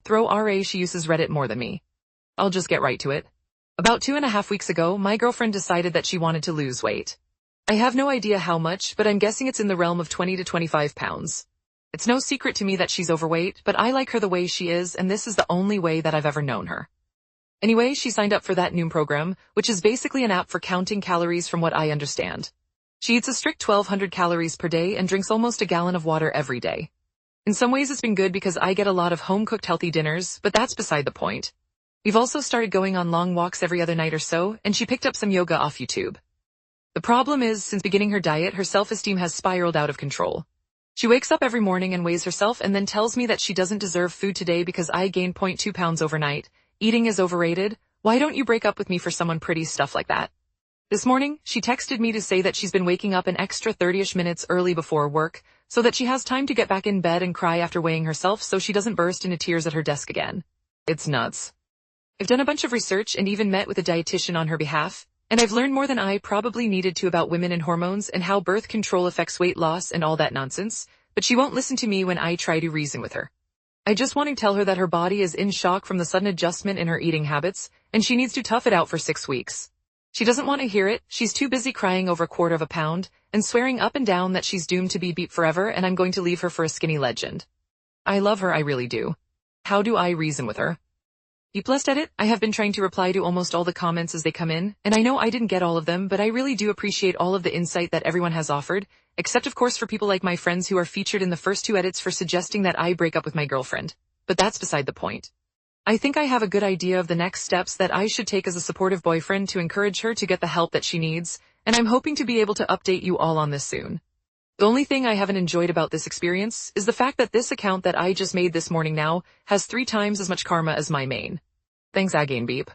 Throw RA, she uses Reddit more than me. I'll just get right to it. About 2.5 weeks ago, my girlfriend decided that she wanted to lose weight. I have no idea how much, but I'm guessing it's in the realm of 20 to 25 pounds. It's no secret to me that she's overweight, but I like her the way she is, and this is the only way that I've ever known her. Anyway, she signed up for that Noom program, which is basically an app for counting calories from what I understand. She eats a strict 1,200 calories per day and drinks almost a gallon of water every day. In some ways it's been good because I get a lot of home-cooked healthy dinners, but that's beside the point. We've also started going on long walks every other night or so, and she picked up some yoga off YouTube. The problem is, since beginning her diet, her self-esteem has spiraled out of control. She wakes up every morning and weighs herself and then tells me that she doesn't deserve food today because I gained 0.2 pounds overnight. Eating is overrated. Why don't you break up with me for someone pretty? Stuff like that. This morning, she texted me to say that she's been waking up an extra 30-ish minutes early before work, so that she has time to get back in bed and cry after weighing herself so she doesn't burst into tears at her desk again. It's nuts. I've done a bunch of research and even met with a dietitian on her behalf, and I've learned more than I probably needed to about women and hormones and how birth control affects weight loss and all that nonsense, but she won't listen to me when I try to reason with her. I just want to tell her that her body is in shock from the sudden adjustment in her eating habits, and she needs to tough it out for 6 weeks. She doesn't want to hear it. She's too busy crying over 1/4 pound and swearing up and down that she's doomed to be beat forever and I'm going to leave her for a skinny legend. I love her, I really do. How do I reason with her? Blessed edit, I have been trying to reply to almost all the comments as they come in, and I know I didn't get all of them, but I really do appreciate all of the insight that everyone has offered, except of course for people like my friends who are featured in the first 2 edits for suggesting that I break up with my girlfriend. But that's beside the point. I think I have a good idea of the next steps that I should take as a supportive boyfriend to encourage her to get the help that she needs, and I'm hoping to be able to update you all on this soon. The only thing I haven't enjoyed about this experience is the fact that this account that I just made this morning now has 3 times as much karma as my main. Thanks again, beep.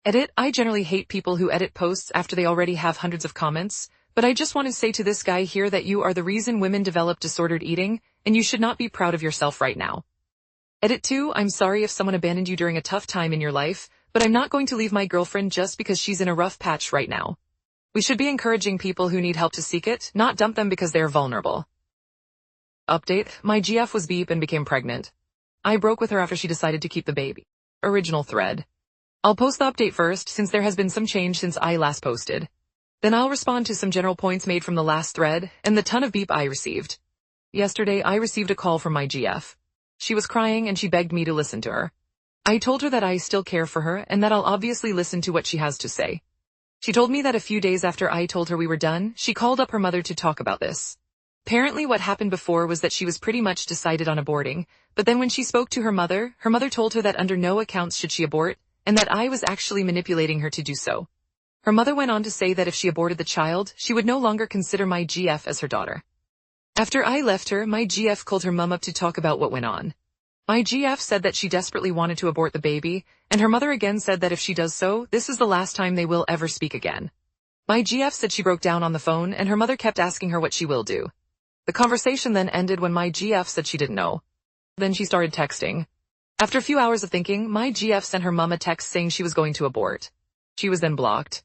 Edit, I generally hate people who edit posts after they already have hundreds of comments, but I just want to say to this guy here that you are the reason women develop disordered eating, and you should not be proud of yourself right now. Edit 2, I'm sorry if someone abandoned you during a tough time in your life, but I'm not going to leave my girlfriend just because she's in a rough patch right now. We should be encouraging people who need help to seek it, not dump them because they're vulnerable. Update, my GF was beep and became pregnant. I broke with her after she decided to keep the baby. Original thread. I'll post the update first since there has been some change since I last posted. Then I'll respond to some general points made from the last thread and the ton of beep I received. Yesterday I received a call from my GF. She was crying and she begged me to listen to her. I told her that I still care for her and that I'll obviously listen to what she has to say. She told me that a few days after I told her we were done, she called up her mother to talk about this. Apparently what happened before was that she was pretty much decided on aborting, but then when she spoke to her mother told her that under no accounts should she abort, and that I was actually manipulating her to do so. Her mother went on to say that if she aborted the child, she would no longer consider my GF as her daughter. After I left her, my GF called her mum up to talk about what went on. My GF said that she desperately wanted to abort the baby, and her mother again said that if she does so, this is the last time they will ever speak again. My GF said she broke down on the phone and her mother kept asking her what she will do. The conversation then ended when my GF said she didn't know. Then she started texting. After a few hours of thinking, my GF sent her mum a text saying she was going to abort. She was then blocked.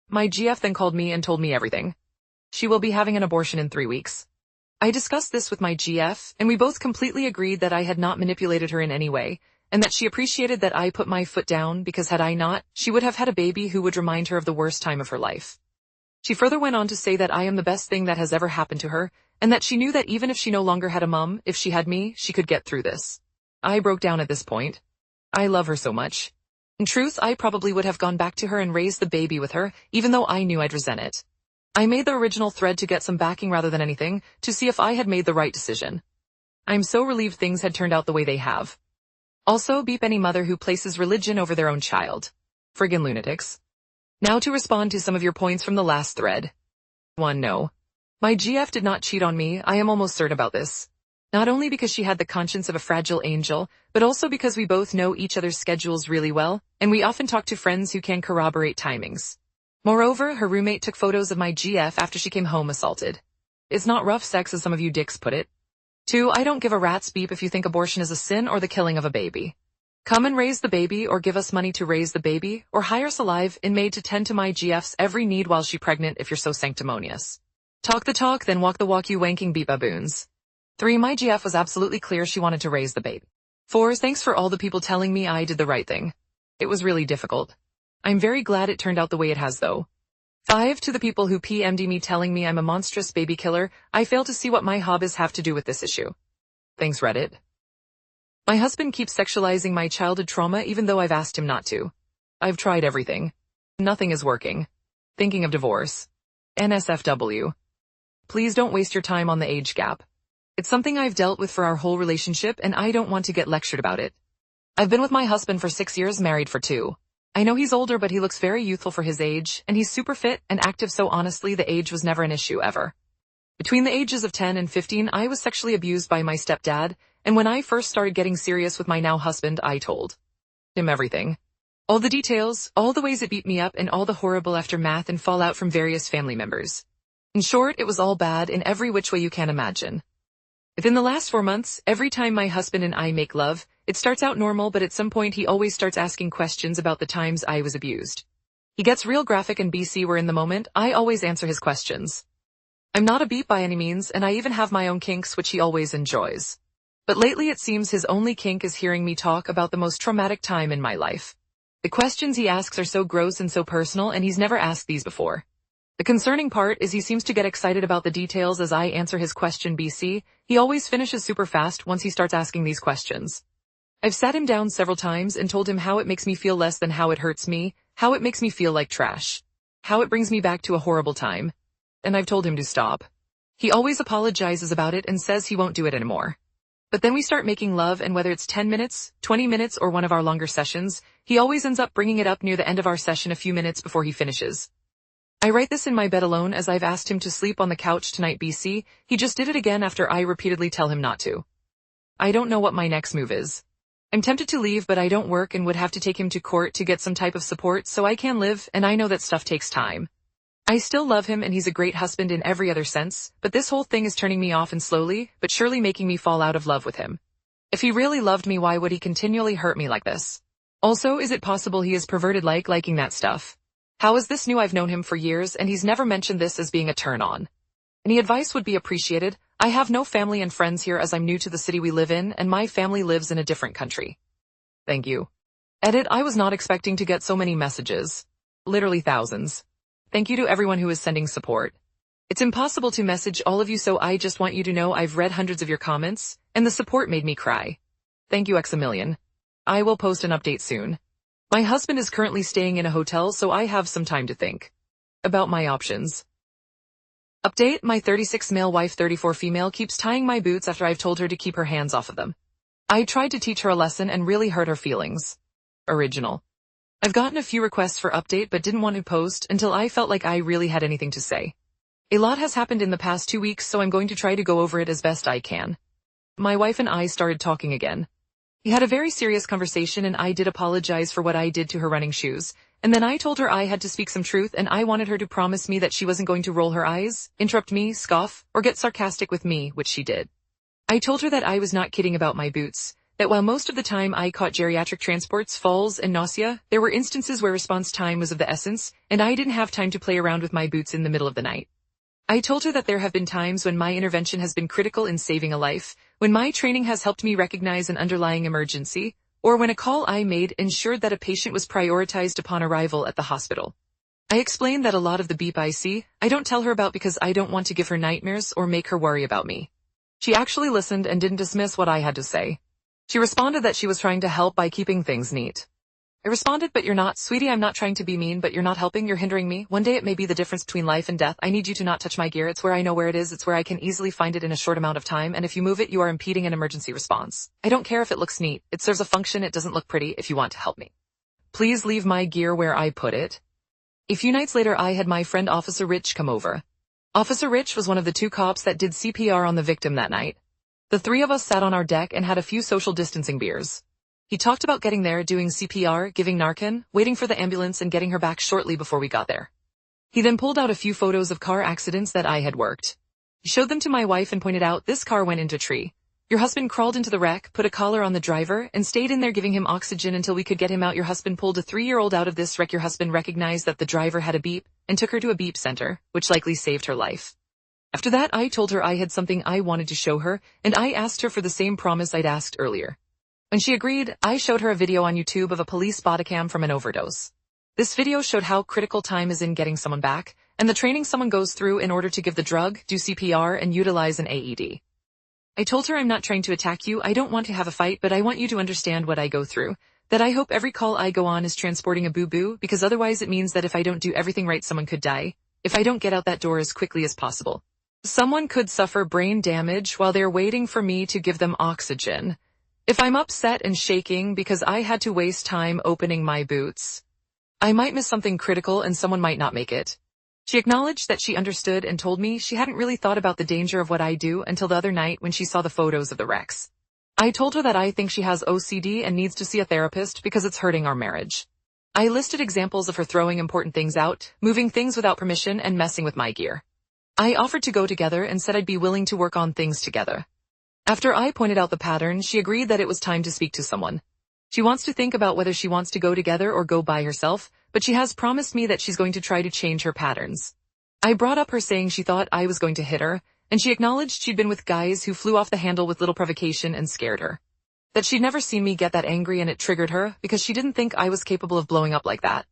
My GF then called me and told me everything. She will be having an abortion in 3 weeks. I discussed this with my GF, and we both completely agreed that I had not manipulated her in any way, and that she appreciated that I put my foot down because had I not, she would have had a baby who would remind her of the worst time of her life. She further went on to say that I am the best thing that has ever happened to her, and that she knew that even if she no longer had a mum, if she had me, she could get through this. I broke down at this point. I love her so much. In truth, I probably would have gone back to her and raised the baby with her, even though I knew I'd resent it. I made the original thread to get some backing rather than anything, to see if I had made the right decision. I'm so relieved things had turned out the way they have. Also, beep any mother who places religion over their own child. Friggin' lunatics. Now to respond to some of your points from the last thread. 1. No. My GF did not cheat on me, I am almost certain about this. Not only because she had the conscience of a fragile angel, but also because we both know each other's schedules really well, and we often talk to friends who can corroborate timings. Moreover, her roommate took photos of my GF after she came home assaulted. It's not rough sex as some of you dicks put it. 2. I don't give a rat's beep if you think abortion is a sin or the killing of a baby. Come and raise the baby or give us money to raise the baby, or hire us a live inmate to tend to my GF's every need while she's pregnant if you're so sanctimonious. Talk the talk, then walk the walk, you wanking beep baboons. 3. My GF was absolutely clear she wanted to raise the baby. 4. Thanks for all the people telling me I did the right thing. It was really difficult. I'm very glad it turned out the way it has though. 5. To the people who PM'd me telling me I'm a monstrous baby killer, I fail to see what my hobbies have to do with this issue. Thanks Reddit. My husband keeps sexualizing my childhood trauma even though I've asked him not to. I've tried everything. Nothing is working. Thinking of divorce. NSFW. Please don't waste your time on the age gap. It's something I've dealt with for our whole relationship and I don't want to get lectured about it. I've been with my husband for 6 years, married for 2. I know he's older but he looks very youthful for his age, and he's super fit and active, so honestly the age was never an issue ever. Between the ages of 10 and 15 I was sexually abused by my stepdad, and when I first started getting serious with my now husband I told him everything. All the details, all the ways it beat me up, and all the horrible aftermath and fallout from various family members. In short, it was all bad in every which way you can imagine. Within the last 4 months, every time my husband and I make love, it starts out normal but at some point he always starts asking questions about the times I was abused. He gets real graphic and BC where in the moment, I always answer his questions. I'm not a beat by any means and I even have my own kinks which he always enjoys. But lately it seems his only kink is hearing me talk about the most traumatic time in my life. The questions he asks are so gross and so personal and he's never asked these before. The concerning part is he seems to get excited about the details as I answer his question BC. He always finishes super fast once he starts asking these questions. I've sat him down several times and told him how it makes me feel less than how it hurts me, how it makes me feel like trash, how it brings me back to a horrible time. And I've told him to stop. He always apologizes about it and says he won't do it anymore. But then we start making love and whether it's 10 minutes, 20 minutes or one of our longer sessions, he always ends up bringing it up near the end of our session a few minutes before he finishes. I write this in my bed alone as I've asked him to sleep on the couch tonight BC. He just did it again after I repeatedly tell him not to. I don't know what my next move is. I'm tempted to leave but I don't work and would have to take him to court to get some type of support so I can live, and I know that stuff takes time. I still love him and he's a great husband in every other sense, but this whole thing is turning me off and slowly, but surely making me fall out of love with him. If he really loved me, why would he continually hurt me like this? Also, is it possible he is perverted liking that stuff? How is this new? I've known him for years and he's never mentioned this as being a turn on. Any advice would be appreciated. I have no family and friends here as I'm new to the city we live in and my family lives in a different country. Thank you. Edit. I was not expecting to get so many messages. Literally thousands. Thank you to everyone who is sending support. It's impossible to message all of you, so I just want you to know I've read hundreds of your comments, and the support made me cry. Thank you X a million. I will post an update soon. My husband is currently staying in a hotel, so I have some time to think about my options. Update. My 36 male wife 34 female keeps tying my boots after I've told her to keep her hands off of them. I tried to teach her a lesson and really hurt her feelings. Original. I've gotten a few requests for update but didn't want to post until I felt like I really had anything to say. A lot has happened in the past 2 weeks, so I'm going to try to go over it as best I can. My wife and I started talking again. We had a very serious conversation and I did apologize for what I did to her running shoes, and then I told her I had to speak some truth and I wanted her to promise me that she wasn't going to roll her eyes, interrupt me, scoff, or get sarcastic with me, which she did. I told her that I was not kidding about my boots, that while most of the time I caught geriatric transports, falls, and nausea, there were instances where response time was of the essence, and I didn't have time to play around with my boots in the middle of the night. I told her that there have been times when my intervention has been critical in saving a life, when my training has helped me recognize an underlying emergency, or when a call I made ensured that a patient was prioritized upon arrival at the hospital. I explained that a lot of the beep I see, I don't tell her about because I don't want to give her nightmares or make her worry about me. She actually listened and didn't dismiss what I had to say. She responded that she was trying to help by keeping things neat. I responded, but you're not, sweetie. I'm not trying to be mean, but you're not helping. You're hindering me. One day it may be the difference between life and death. I need you to not touch my gear. It's where I know where it is. It's where I can easily find it in a short amount of time. And if you move it, you are impeding an emergency response. I don't care if it looks neat. It serves a function. It doesn't look pretty. If you want to help me, please leave my gear where I put it. A few nights later, I had my friend Officer Rich come over. Officer Rich was one of the 2 cops that did CPR on the victim that night. The 3 of us sat on our deck and had a few social distancing beers. He talked about getting there, doing CPR, giving Narcan, waiting for the ambulance and getting her back shortly before we got there. He then pulled out a few photos of car accidents that I had worked. He showed them to my wife and pointed out, this car went into a tree. Your husband crawled into the wreck, put a collar on the driver, and stayed in there giving him oxygen until we could get him out. Your husband pulled a 3-year-old out of this wreck. Your husband recognized that the driver had a beep and took her to a beep center, which likely saved her life. After that, I told her I had something I wanted to show her, and I asked her for the same promise I'd asked earlier. When she agreed, I showed her a video on YouTube of a police body cam from an overdose. This video showed how critical time is in getting someone back, and the training someone goes through in order to give the drug, do CPR, and utilize an AED. I told her I'm not trying to attack you, I don't want to have a fight, but I want you to understand what I go through, that I hope every call I go on is transporting a boo-boo, because otherwise it means that if I don't do everything right someone could die, if I don't get out that door as quickly as possible. Someone could suffer brain damage while they're waiting for me to give them oxygen. If I'm upset and shaking because I had to waste time opening my boots, I might miss something critical and someone might not make it. She acknowledged that she understood and told me she hadn't really thought about the danger of what I do until the other night when she saw the photos of the wrecks. I told her that I think she has OCD and needs to see a therapist because it's hurting our marriage. I listed examples of her throwing important things out, moving things without permission, and messing with my gear. I offered to go together and said I'd be willing to work on things together. After I pointed out the pattern, she agreed that it was time to speak to someone. She wants to think about whether she wants to go together or go by herself, but she has promised me that she's going to try to change her patterns. I brought up her saying she thought I was going to hit her, and she acknowledged she'd been with guys who flew off the handle with little provocation and scared her. That she'd never seen me get that angry and it triggered her because she didn't think I was capable of blowing up like that.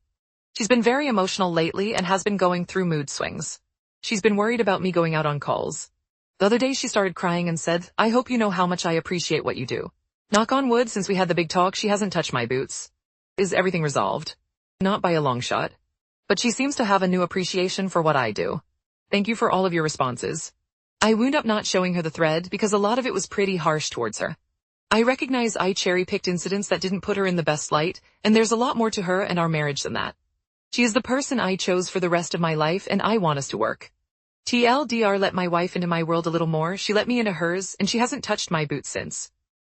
She's been very emotional lately and has been going through mood swings. She's been worried about me going out on calls. The other day she started crying and said, I hope you know how much I appreciate what you do. Knock on wood, since we had the big talk, she hasn't touched my boots. Is everything resolved? Not by a long shot. But she seems to have a new appreciation for what I do. Thank you for all of your responses. I wound up not showing her the thread because a lot of it was pretty harsh towards her. I recognize I cherry-picked incidents that didn't put her in the best light, and there's a lot more to her and our marriage than that. She is the person I chose for the rest of my life and I want us to work. TLDR, let my wife into my world a little more, she let me into hers, and she hasn't touched my boots since.